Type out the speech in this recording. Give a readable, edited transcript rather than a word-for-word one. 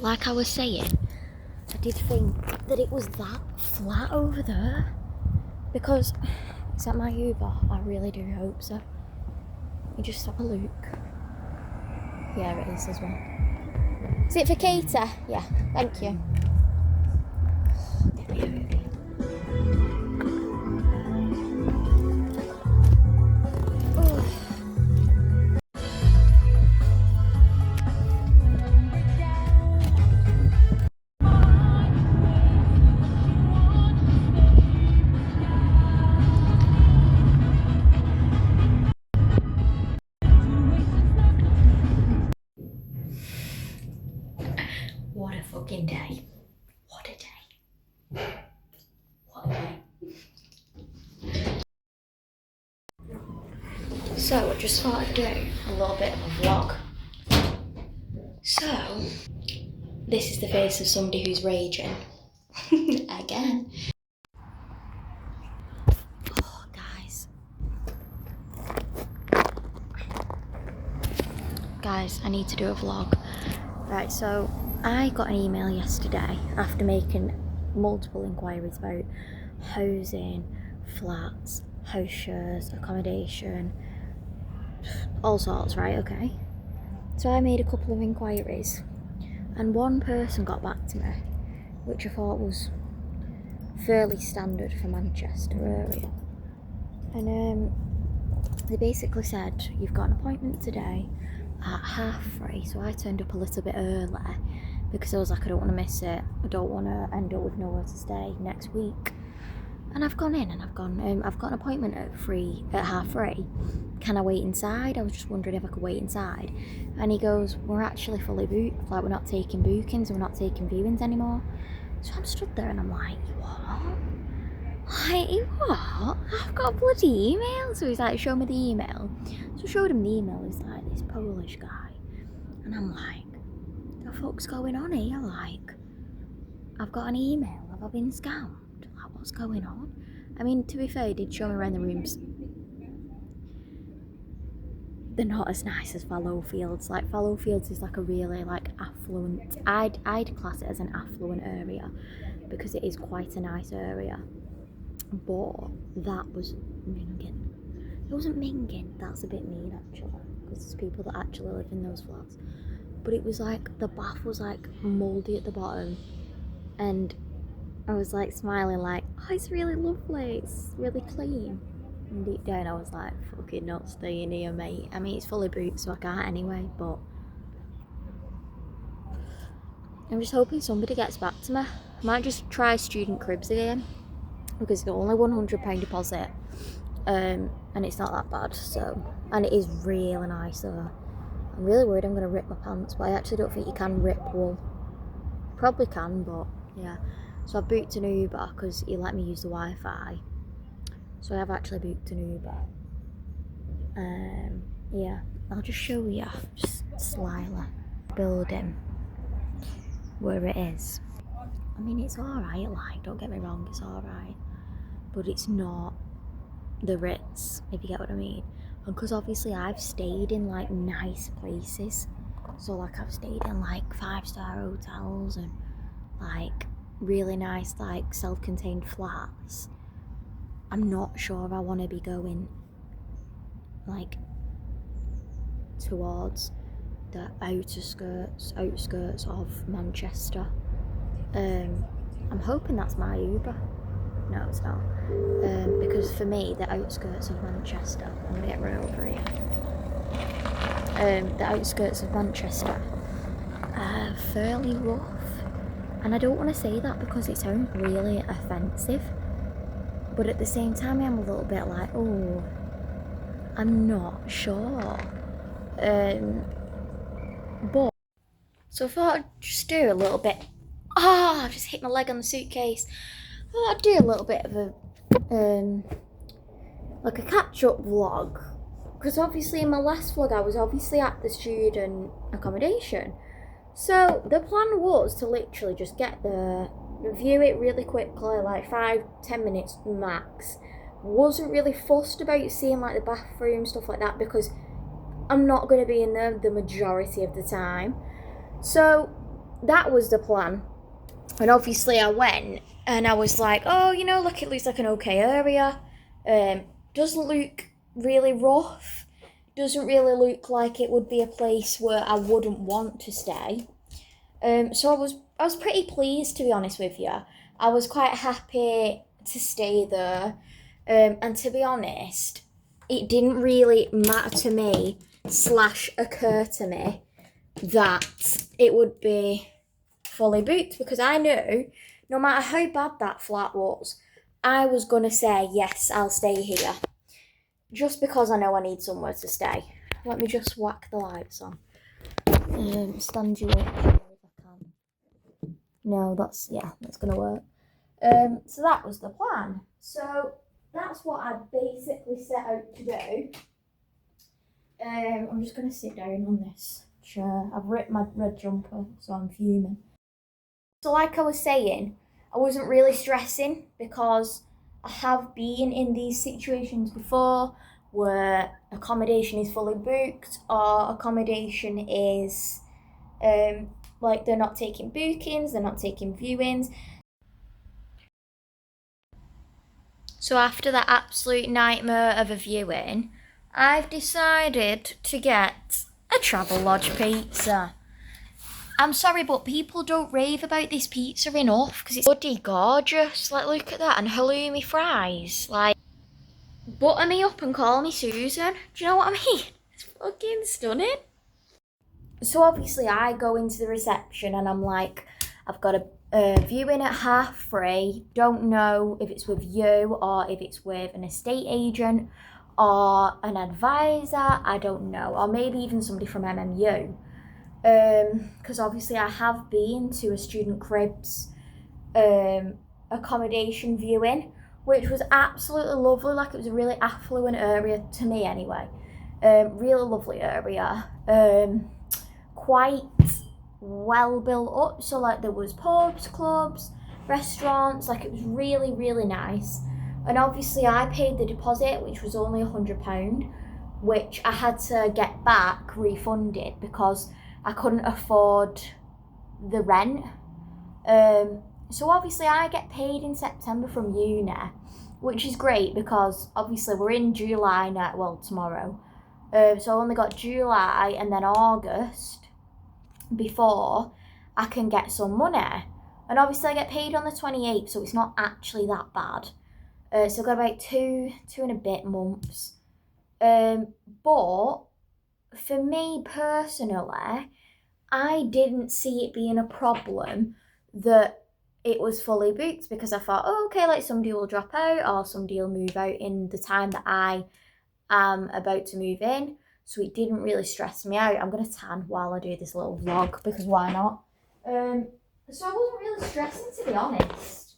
like I was saying, I did think that it was that flat over there. Because, is that my Uber? I really do hope so. Let me just have a look. Yeah, it is as well. Is it for Kater? Yeah, thank you. Get me over here. What a fucking day. What a day. What a day. So I just thought I'd do a little bit of a vlog. So, this is the face of somebody who's raging. Again. Oh, guys. Guys, I need to do a vlog. Right, so I got an email yesterday after making multiple inquiries about housing, flats, house shares, accommodation, all sorts, right? Okay. So I made a couple of inquiries and one person got back to me, which I thought was fairly standard for Manchester area. And they basically said, you've got an appointment today at 3:30, so I turned up a little bit early because I was like, I don't want to miss it. I don't want to end up with nowhere to stay next week. And I've gone in and I've got an appointment at 3:30. Can I wait inside? I was just wondering if I could wait inside. And he goes, we're actually fully booked. Like, we're not taking bookings, we're not taking viewings anymore. So I'm stood there and I'm like, what? Like, what? I've got a bloody email. So he's like, show me the email. So I showed him the email. He's like, this Polish guy. And I'm like, the fuck's going on here? Like, I've got an email. Have I been scammed? Like, what's going on? I mean, to be fair, he did show me around the rooms. They're not as nice as Fallowfields. Like, Fallowfields is like a really like affluent. I'd class it as an affluent area because it is quite a nice area. But that was minging. It wasn't minging. That's a bit mean actually, because there's people that actually live in those flats. But it was like the bath was like mouldy at the bottom, and I was like smiling like, oh, it's really lovely. It's really clean. And deep down I was like, fucking not staying here, mate. I mean, it's fully booked, so I can't anyway, but I'm just hoping somebody gets back to me. I might just try Student Cribs again, because it's only £100 deposit, and it's not that bad, so, and it is really nice though. I'm really worried I'm going to rip my pants, but I actually don't think you can rip wool. Probably can, but yeah. So I booked an Uber because he let me use the Wi-Fi. So I have actually booked an Uber. Yeah, I'll just show you, just slyly, building where it is. I mean, it's alright, like, don't get me wrong, it's alright. But it's not the Ritz, if you get what I mean. And because obviously I've stayed in like nice places. So like I've stayed in like 5-star hotels and like really nice like self-contained flats. I'm not sure I want to be going like towards the outskirts of Manchester. I'm hoping that's my Uber. No, it's not. Because for me, the outskirts of Manchester, I'm gonna get right over here. The outskirts of Manchester are fairly rough. And I don't want to say that because it sounds really offensive. But at the same time, I'm a little bit like, oh, I'm not sure. But, so I thought I'd just do a little bit. I just hit my leg on the suitcase. I thought I'd do a little bit of a, like a catch-up vlog. Because obviously in my last vlog, I was obviously at the student accommodation. So the plan was to literally just get there, review it really quickly, like 5-10 minutes max. Wasn't really fussed about seeing like the bathroom, stuff like that, because I'm not going to be in there the majority of the time. So that was the plan. And obviously I went and I was like, oh, you know, look, it looks like an okay area. Doesn't look really rough. Doesn't really look like it would be a place where I wouldn't want to stay. So I was pretty pleased, to be honest with you. I was quite happy to stay there. And to be honest, it didn't really matter to me / occur to me that it would be fully booked, because I knew no matter how bad that flat was, I was going to say, yes, I'll stay here. Just because I know I need somewhere to stay. Let me just whack the lights on. Stand you up if I can. No, that's going to work. So that was the plan. So that's what I basically set out to do. I'm just going to sit down on this chair. I've ripped my red jumper, so I'm fuming. So like I was saying, I wasn't really stressing because I have been in these situations before where accommodation is fully booked or accommodation is like they're not taking bookings, they're not taking viewings. So after that absolute nightmare of a viewing, I've decided to get a Travelodge pizza. I'm sorry, but people don't rave about this pizza enough because it's bloody gorgeous. Like, look at that, and halloumi fries. Like, butter me up and call me Susan. Do you know what I mean? It's fucking stunning. So obviously I go into the reception and I'm like, I've got a viewing at 3:30. Don't know if it's with you or if it's with an estate agent or an advisor. I don't know. Or maybe even somebody from MMU. Because obviously I have been to a student cribs accommodation viewing, which was absolutely lovely. Like, it was a really affluent area to me anyway. Really lovely area. Quite well built up. So like there was pubs, clubs, restaurants. Like, it was really, really nice. And obviously I paid the deposit, which was only £100, which I had to get back refunded because I couldn't afford the rent. So obviously I get paid in September from uni, which is great because obviously we're in July now, well, tomorrow. So I only got July and then August before I can get some money. And obviously I get paid on the 28th, so it's not actually that bad. So I've got about two and a bit months. But for me personally, I didn't see it being a problem that it was fully booked, because I thought, oh, okay, like somebody will drop out or somebody will move out in the time that I am about to move in. So it didn't really stress me out. I'm going to tan while I do this little vlog because why not? So I wasn't really stressing, to be honest.